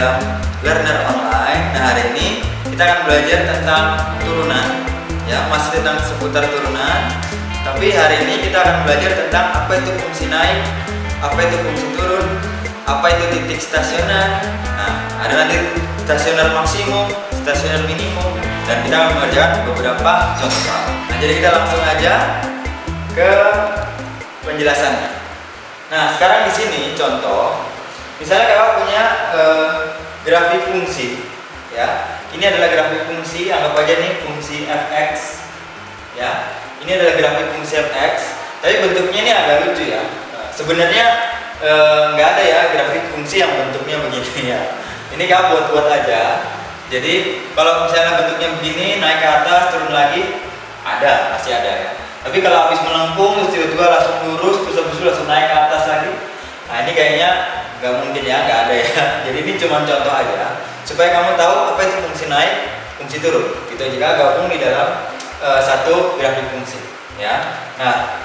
dalam Learner Online. Nah, hari ini kita akan belajar tentang turunan, ya, masih tentang seputar turunan. Tapi hari ini kita akan belajar tentang apa itu fungsi naik, apa itu fungsi turun, apa itu titik stasioner. Nah, ada nanti stasioner maksimum, stasioner minimum, dan kita akan mengerjakan beberapa contoh. Nah, jadi kita langsung aja ke penjelasannya. Nah, sekarang di sini contoh, misalnya kakak punya grafik fungsi, ya. Ini adalah grafik fungsi, anggap aja nih fungsi fx, ya. Ini adalah grafik fungsi fx, tapi bentuknya ini agak lucu ya. Sebenarnya nggak ada ya grafik fungsi yang bentuknya begini ya. Ini kakak buat-buat aja. Jadi kalau misalnya bentuknya begini, naik ke atas, turun lagi, ada, masih ada ya. Tapi kalau habis melengkung, terus tiba-tiba langsung lurus, terus habis itu langsung naik ke atas lagi, nah ini kayaknya nggak mungkin ya, nggak ada ya. Jadi ini cuma contoh aja, supaya kamu tahu apa itu fungsi naik, fungsi turun. Kita juga gabung di dalam satu grafik fungsi, ya. Nah,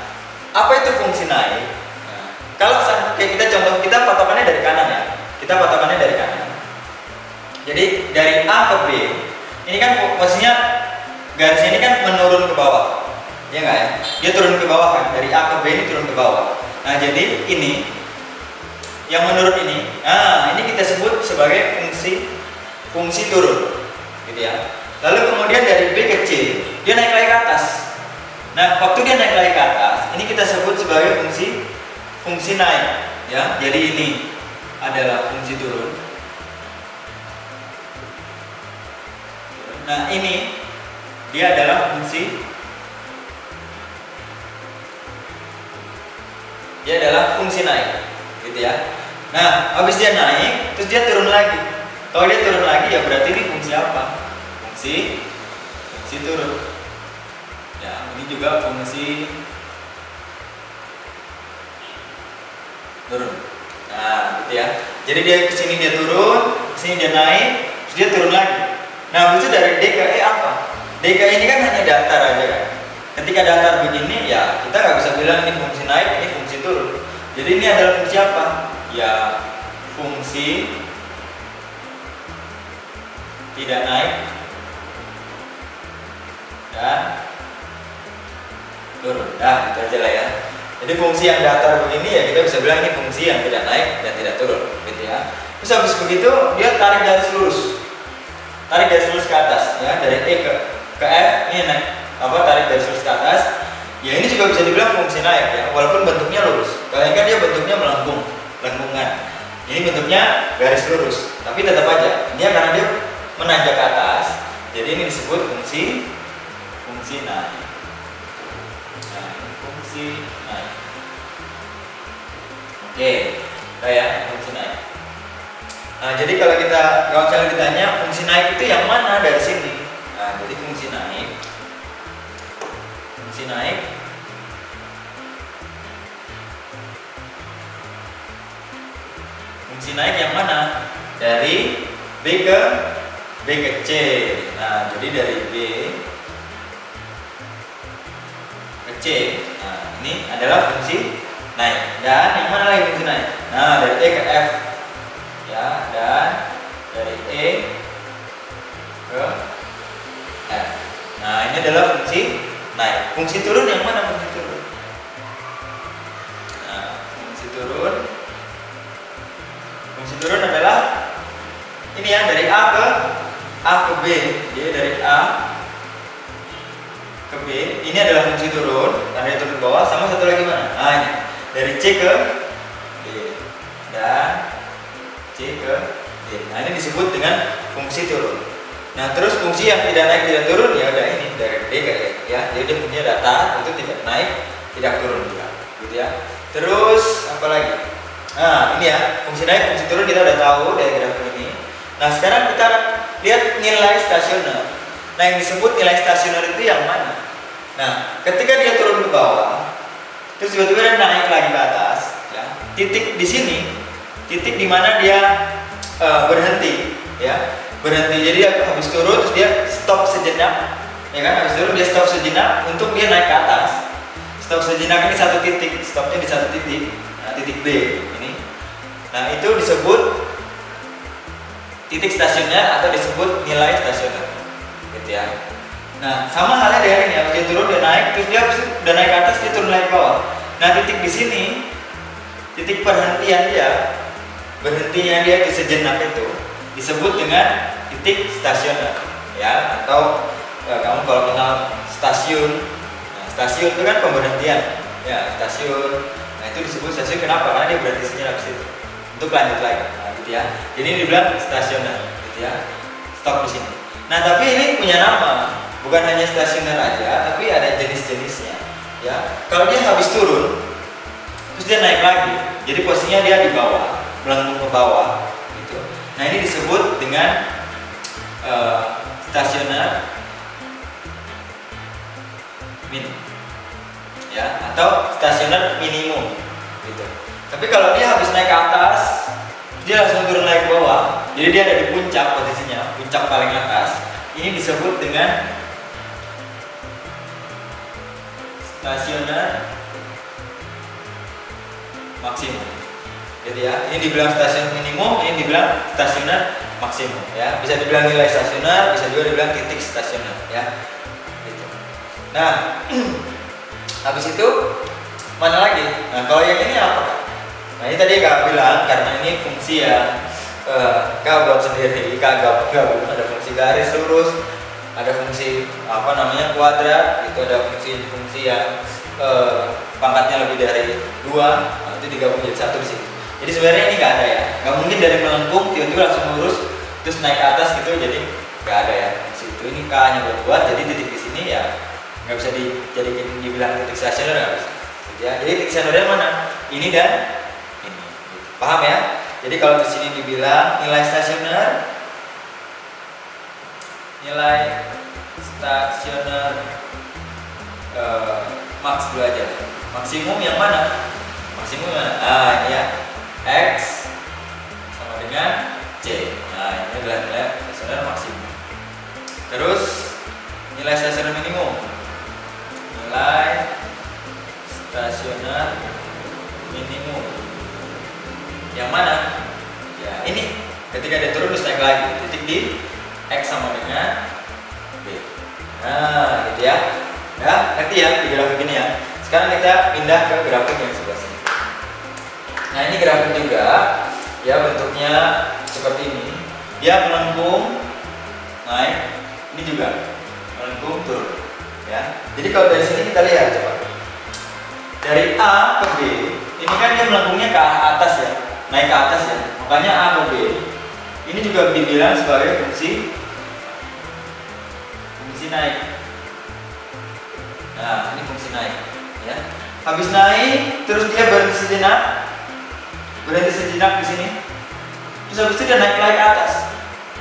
apa itu fungsi naik? Nah, kalau kayak kita contoh, kita patokannya dari kanan ya. Kita patokannya dari kanan. Jadi dari A ke B, ini kan posisinya garisnya ini kan menurun ke bawah, ya nggak ya? Dia turun ke bawah kan, dari A ke B ini turun ke bawah. Nah, jadi ini yang menurun ini, nah ini kita sebut sebagai fungsi turun, gitu ya. Lalu kemudian dari B ke C, dia naik lagi ke atas. Nah, waktu dia naik lagi ke atas, ini kita sebut sebagai fungsi naik, ya. Jadi ini adalah fungsi turun. Nah, ini dia adalah fungsi naik, gitu ya. Nah, habis dia naik, terus dia turun lagi. Kalau dia turun lagi, ya berarti ini fungsi apa? Fungsi turun. Ya, ini juga fungsi turun. Nah, gitu ya. Jadi dia kesini dia turun, kesini dia naik, terus dia turun lagi. Nah, habis itu dari D ke E apa? D ke E ini kan hanya datar aja kan. Ketika datar begini, ya kita nggak bisa bilang ini fungsi naik, ini fungsi turun. Jadi ini adalah fungsi apa? Ya, fungsi tidak naik dan turun. Nah, itu aja lah ya. Jadi fungsi yang datar begini ya kita bisa bilang ini fungsi yang tidak naik dan tidak turun, gitu ya. Terus habis begitu dia tarik garis lurus. Tarik garis lurus ke atas, ya, dari E ke F, ini naik, tarik garis lurus ke atas. Ya, ini juga bisa dibilang fungsi naik ya, walaupun bentuknya lurus. Kalian kan dia bentuknya lengkungan. Ini bentuknya garis lurus, tapi tetap aja dia karena dia menanjak ke atas, jadi ini disebut fungsi naik. Nah, ini fungsi naik. Oke, kayak fungsi naik. Nah, jadi kalau misalnya ditanya fungsi naik itu yang mana dari sini? Nah, jadi fungsi naik yang mana? Dari B ke C. Nah, jadi dari B ke C. Nah, ini adalah fungsi naik. Dan yang mana lagi fungsi naik? Nah, dari E ke F. Ya, dan dari E ke F. Nah, ini adalah fungsi naik. Fungsi turun yang mana fungsi turun? Nah, fungsi turun adalah ini ya, dari A ke B. Jadi dari A ke B, ini adalah fungsi turun, karena dia turun ke bawah. Sama satu lagi mana? Nah, ini dari C ke D dan C ke D. Nah, ini disebut dengan fungsi turun. Nah, terus fungsi yang tidak naik tidak turun ya udah ini dari D ke E ya. Jadi dia punya datar, itu tidak naik tidak turun juga, gitu ya. Terus apa lagi? Nah, ini ya, fungsi naik fungsi turun kita udah tahu dari grafik ini. Nah, sekarang kita akan lihat nilai stasioner. Nah, yang disebut nilai stasioner itu yang mana? Nah, ketika dia turun ke bawah, terus tiba-tiba dia naik lagi ke atas, ya. Titik di sini, titik di mana dia berhenti, ya. Berhenti. Jadi dia habis turun terus dia stop sejenak, ya kan? Habis turun dia stop sejenak untuk dia naik ke atas. Stop sejenak ini satu titik, stopnya di satu titik. Nah, titik B ini. Nah, itu disebut titik stasioner atau disebut nilai stasioner, gitu ya. Nah, sama halnya dengan ini, habis dia turun dia naik, terus dia udah naik ke atas dia turun lagi ke bawah. Nah, titik di sini, titik perhentian dia, berhentinya dia di sejenak itu disebut dengan titik stasioner, ya. Atau kamu kalau kenal stasiun, nah, stasiun itu kan pemberhentian, ya stasiun. Nah itu disebut stasiun kenapa? Karena dia berhenti sejenak di situ untuk lanjut lagi, nah, gitu ya. Jadi ini dibilang stasioner, gitu ya. Stop di sini. Nah tapi ini punya nama, bukan hanya stasioner aja, tapi ada jenis-jenisnya, ya. Kalau dia habis turun, terus dia naik lagi, jadi posisinya dia di bawah, melengkung ke bawah, gitu. Nah ini disebut dengan stasioner min, ya, atau stasioner minimum, gitu. Tapi kalau dia habis naik ke atas, dia langsung turun lagi ke bawah, jadi dia ada di puncak posisinya, puncak paling atas. Ini disebut dengan stasioner maksimum, gitu ya. Ini dibilang stasiun minimum, ini dibilang stasioner maksimum, ya. Bisa dibilang nilai stasioner, bisa juga dibilang titik stasioner, ya. Gitu. Nah, habis itu mana lagi? Nah, kalau yang ini apa? Nah, ini tadi Kak bilang karena ini fungsi ya, Kak buat sendiri, Kak gabung, ada fungsi garis lurus, ada fungsi apa namanya kuadrat, itu ada fungsi yang pangkatnya lebih dari 2, nah, itu digabung jadi 1 di sini. Jadi sebenarnya ini nggak ada ya, nggak mungkin dari melengkung tiba-tiba langsung lurus terus naik ke atas gitu, jadi nggak ada ya. Situ ini K nya buat, jadi titik di sini ya nggak bisa dijadikan dibilang titik stasioner, nggak bisa. Ya, jadi titik stasioner mana? Ini dan ini. Paham ya? Jadi kalau di sini dibilang nilai stasioner, max dulu aja. Maksimum yang mana? Maksimum mana? Ah ini ya, X sama dengan C. Nah ini adalah nilai stasioner maksimum. Terus nilai stasioner minimum, nilai stasioner minimum yang mana? Ya ini, ketika dia turun terus naik lagi, titik di X sama dengan B. Nah gitu ya. Ya, ngerti ya di grafik ini ya. Sekarang kita pindah ke grafik yang sebelah sini. Nah ini grafik juga, ya bentuknya seperti ini. Dia melengkung naik, ini juga melengkung turun. Ya. Jadi kalau dari sini kita lihat coba. Dari A ke B, ini kan dia melengkungnya ke atas ya, naik ke atas ya. Makanya A ke B, ini juga dibilang sebagai fungsi naik. Nah, ini fungsi naik, ya. Habis naik, terus dia berhenti sejenak di sini. Terus habis itu dia naik lagi ke atas.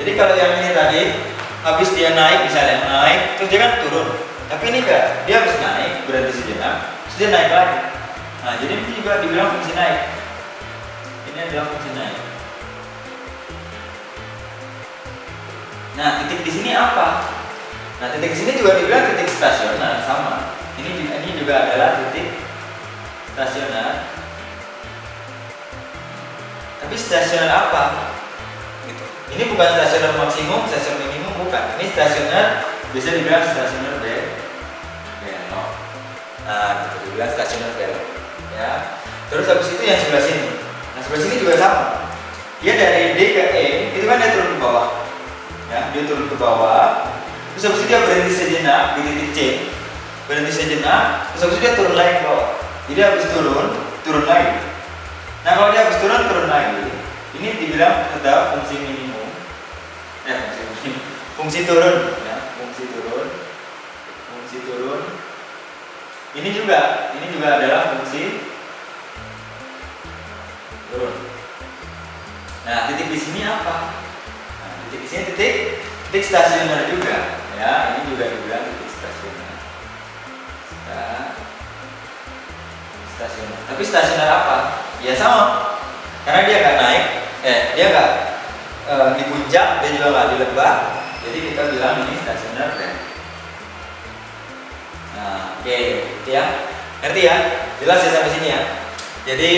Jadi kalau yang ini tadi, habis dia naik, misalnya naik, terus dia kan turun. Tapi ini enggak, dia habis naik, berhenti sejenak, terus dia naik lagi. Nah, jadi ini juga dibilang fungsi naik. Ini adalah fungsi naik. Nah, titik di sini apa? Nah, titik di sini juga dibilang titik stasioner, sama. Ini juga adalah titik stasioner. Tapi stasioner apa? Gitu. Ini bukan stasioner maksimum, stasioner minimum, bukan. Ini stasioner, bisa dibilang stasioner belok. Nah, gitu dibilang stasioner belok. Ya. Terus habis itu yang sebelah sini. Nah, sebelah sini juga sama. Dia dari D ke E, itu kan dia turun ke bawah. Ya, dia turun ke bawah. Terus habis itu dia berhenti sejenak di titik C, berhenti sejenak, terus habis itu dia turun lagi ke bawah. Jadi habis turun lagi. Nah kalau dia habis turun lagi, ini dibilang tetap fungsi minimum, fungsi turun, ya, fungsi turun. Ini juga adalah fungsi turun. Nah titik di sini apa? Nah, titik di sini titik stasioner juga. Ya, ini juga dibilang titik stasioner. Stasioner. Tapi stasioner apa? Ya sama. Karena dia nggak naik, dia nggak di puncak, dia juga nggak di lembah. Jadi kita bilang ini stasioner. Nah, oke, ya. Ngerti ya? Jelas ya sampai sini ya. Jadi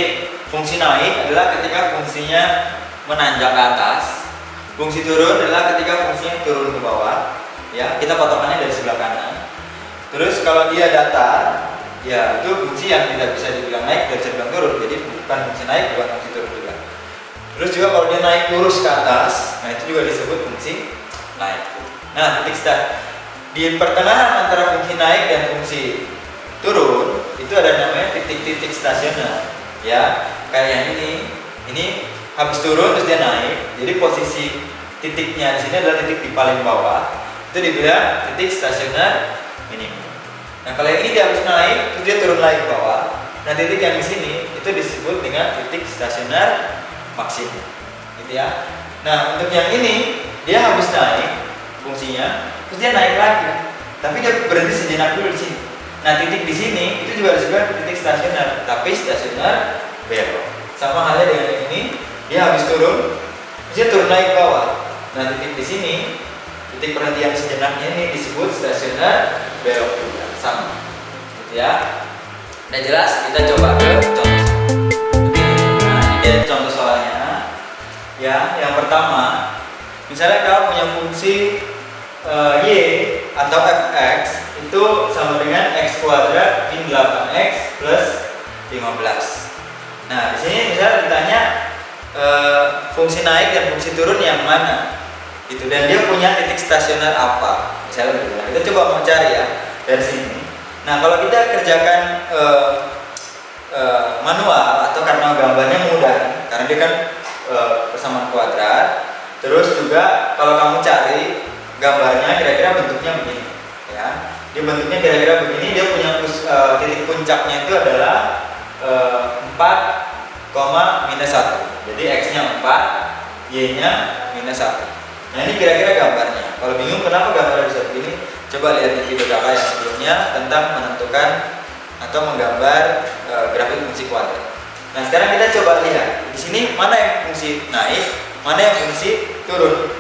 fungsi naik adalah ketika fungsinya menanjak ke atas. Fungsi turun adalah ketika fungsinya turun ke bawah, ya kita patokannya dari sebelah kanan. Terus kalau dia datar, ya itu fungsi yang tidak bisa dibilang naik dan bisa dibilang turun. Jadi bukan fungsi naik, bukan fungsi turun juga. Terus juga kalau dia naik lurus ke atas, nah itu juga disebut fungsi naik. Nah, titik start di pertengahan antara fungsi naik dan fungsi turun itu ada namanya titik-titik stasioner, ya kayak yang ini habis turun terus dia naik. Jadi posisi titiknya di sini adalah titik di paling bawah, itu dibilang titik stasioner minimum. Nah kalau yang ini dia habis naik terus dia turun lagi ke bawah, nah titik yang di sini itu disebut dengan titik stasioner maksimum, gitu ya. Nah untuk yang ini dia habis naik fungsinya terus dia naik lagi, tapi dia berhenti sejenak dulu di sini. Nah titik di sini itu juga disebut titik stasioner, tapi stasioner belok. Sama halnya dengan yang ini, dia habis turun, dia turun naik ke bawah. Nah titik di sini, titik perhentian sejenaknya ini disebut stasioner belok juga, sama, gitu ya. Udah jelas? Kita coba ke contoh. Oke, nah ini contoh soalnya. Ya, yang pertama, misalnya kamu punya fungsi y atau fx itu sama dengan x kuadrat min 8x plus 15. Nah, di sini misalnya ditanya fungsi naik dan fungsi turun yang mana, gitu, dan dia punya titik stasioner apa, misalnya begitu. Nah, kita coba mau cari ya dari sini. Nah, kalau kita kerjakan manual atau karena gambarnya mudah, karena dia kan persamaan kuadrat. Terus juga kalau kamu cari gambarnya kira-kira bentuknya begini, ya. Dia bentuknya kira-kira begini, dia punya titik puncaknya itu adalah 4, minus 1. Jadi x-nya 4, y-nya minus 1. Nah ini kira-kira gambarnya. Kalau bingung kenapa gambarnya bisa begini, coba lihat di video kakak yang sebelumnya tentang menentukan atau menggambar grafik fungsi kuadrat. Nah sekarang kita coba lihat di sini mana yang fungsi naik, mana yang fungsi turun.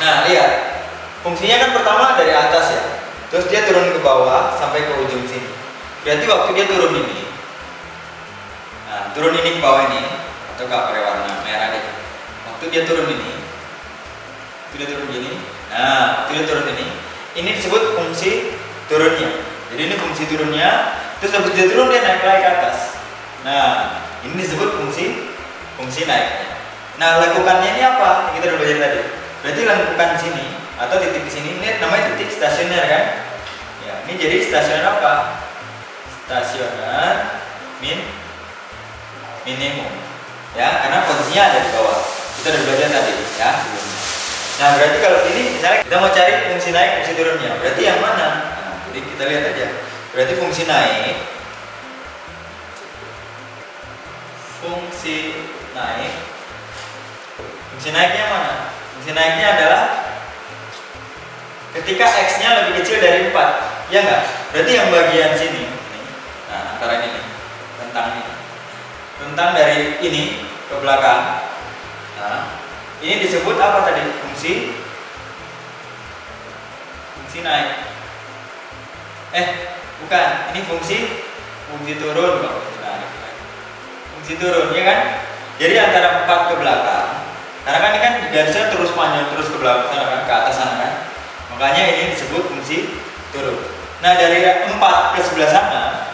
Nah lihat, fungsinya kan pertama dari atas ya, terus dia turun ke bawah sampai ke ujung sini. Berarti waktu dia turun ini, nah turun ini ke bawah ini, atau pakai warna merah deh. Waktu dia turun ini, waktu dia turun gini, nah waktu dia turun ini disebut fungsi turunnya. Jadi ini fungsi turunnya, terus habis dia turun dia naik lagi ke atas. Nah ini disebut fungsi naiknya. Nah lakukannya ini apa? Kita udah belajar tadi. Berarti lakukan di sini atau titik di sini ini namanya titik stasioner kan? Ya, ini jadi stasioner apa? Stasioner minimum. Ya, karena posisinya ada di bawah. Kita udah belajar tadi ya sebelumnya. Nah, berarti kalau ini misalnya kita mau cari fungsi naik, fungsi turunnya. Berarti yang mana? Nah, jadi kita lihat aja. Berarti fungsi naik Fungsi naiknya mana? Fungsi naiknya adalah ketika x-nya lebih kecil dari 4, ya enggak? Berarti yang bagian sini, nah antara ini nih, rentang dari ini ke belakang. Nah, ini disebut apa tadi? Fungsi naik. Bukan, ini fungsi turun, bukan fungsi naik. Fungsi turun, ya kan? Jadi antara 4 ke belakang. Karena kan ini kan garisnya terus panjang terus ke belakang sana kan, ke atas sana kan. Makanya ini disebut fungsi turun. Nah, dari 4 ke sebelah sana,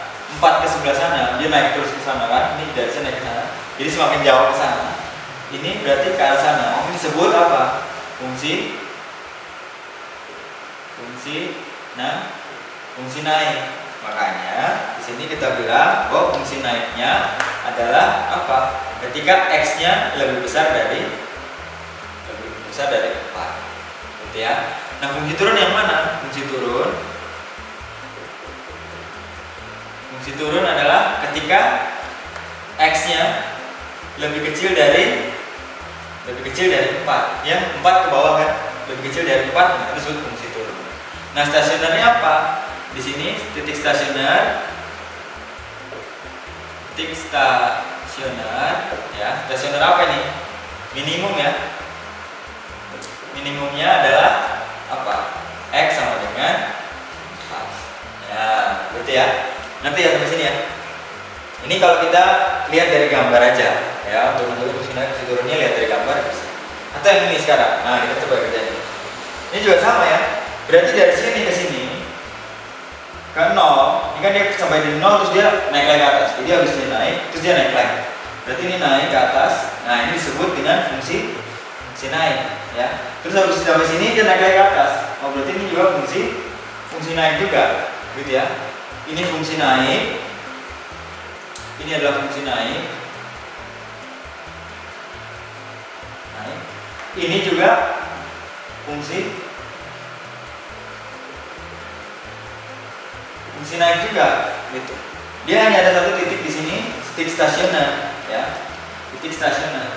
dia naik terus ke sana kan. Ini garisnya naik ke sana. Jadi semakin jauh ke sana. Ini berarti ke arah sana. Ini disebut apa? Fungsi naik. Makanya di sini kita bilang bahwa fungsi naiknya adalah apa? Ketika x-nya lebih besar dari 4, gitu ya. Nah, fungsi turun yang mana? Fungsi turun adalah ketika x-nya lebih kecil dari 4, ya 4 ke bawah kan, lebih kecil dari 4, itu disebut fungsi turun. Nah, stasionernya apa? Di sini titik stasioner, ya. Stasioner apa nih? Minimum ya. Minimumnya adalah apa? X sama dengan 4. Ya, berarti ya. Nanti ya sampai sini ya. Ini kalau kita lihat dari gambar aja, ya. Untuk fungsi naik, fungsi turunnya lihat dari gambar bisa. atau yang ini sekarang. Nah, kita coba kerjain. Ini juga sama ya. Berarti dari sini ke sini ke 0, ini kan dia sampai di 0 terus dia naik lagi ke atas. Jadi habis ini naik, terus dia naik lagi. Berarti ini naik ke atas. Nah, ini disebut dengan fungsi naik ya. Terus habis sampai sini dia naik lagi ke atas. Oh, berarti ini juga fungsi naik juga, gitu ya. Ini fungsi naik. Ini adalah fungsi naik. Ini juga fungsi naik juga, gitu. Dia hanya ada satu titik di sini, titik stasioner, ya, titik stasioner.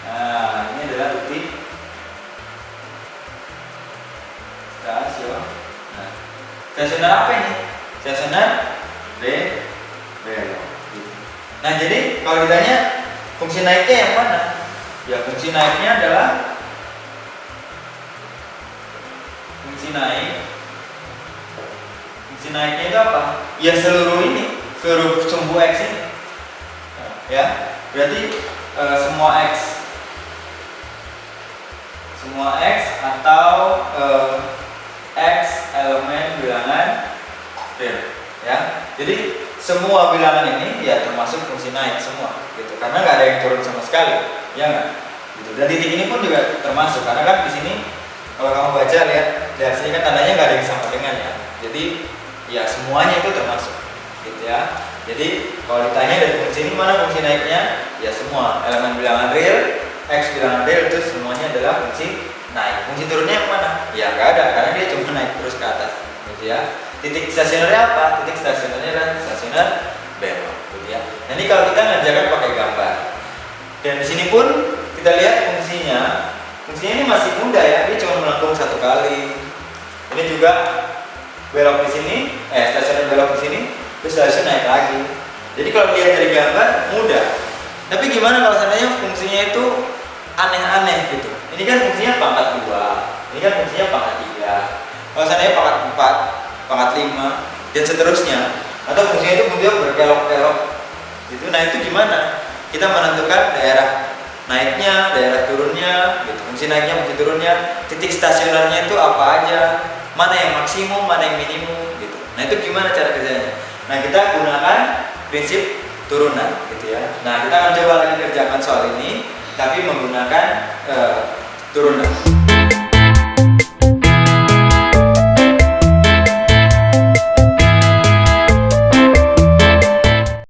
Nah, ini adalah titik stasioner. Nah, stasioner apa ini? Stasioner belok. Gitu. Nah, jadi kalau ditanya fungsi naiknya yang mana? Ya, fungsi naiknya adalah fungsi naiknya itu apa? Ya seluruh ini, seluruh sumbu X ini. Ya, berarti semua X atau X elemen bilangan real. Ya, jadi semua bilangan ini ya termasuk fungsi naik semua, gitu. Karena nggak ada yang turun sama sekali, ya nggak? Gitu. Dan titik ini pun juga termasuk, karena kan di sini kalau kamu baca lihat sini kan tandanya nggak ada yang sama dengan ya. Jadi ya semuanya itu termasuk, gitu ya. Jadi kalau ditanya dari fungsi ini mana fungsi naiknya, ya semua elemen bilangan real, X bilangan real itu semuanya adalah fungsi naik. Fungsi turunnya yang mana? Ya nggak ada, karena dia cuma naik terus ke atas, gitu ya. Titik stasionernya apa? Titik stasionernya adalah stasioner belok, gitu ya. Nah, ini kalau kita ngerjakan pakai gambar. Dan di sini pun kita lihat fungsinya ini masih mudah ya, dia cuma melengkung satu kali. Ini juga belok di sini, stasioner belok di sini, terus stasioner naik lagi. Jadi kalau lihat dari gambar mudah. Tapi gimana kalau seandainya fungsinya itu aneh-aneh gitu? Ini kan fungsinya pangkat 2, ini kan fungsinya pangkat 3. Kalau seandainya pangkat 4, pangkat 5, dan seterusnya, atau fungsinya itu kemudian berkelok-kelok gitu. Nah, itu gimana? Kita menentukan daerah naiknya, daerah turunnya, gitu. Fungsi naiknya, fungsi turunnya, titik stasionernya itu apa aja, mana yang maksimum, mana yang minimum, gitu. Nah, itu gimana cara kerjanya? Nah, kita gunakan prinsip turunan, gitu ya. Nah, kita akan coba lagi kerjakan soal ini, tapi menggunakan turunan.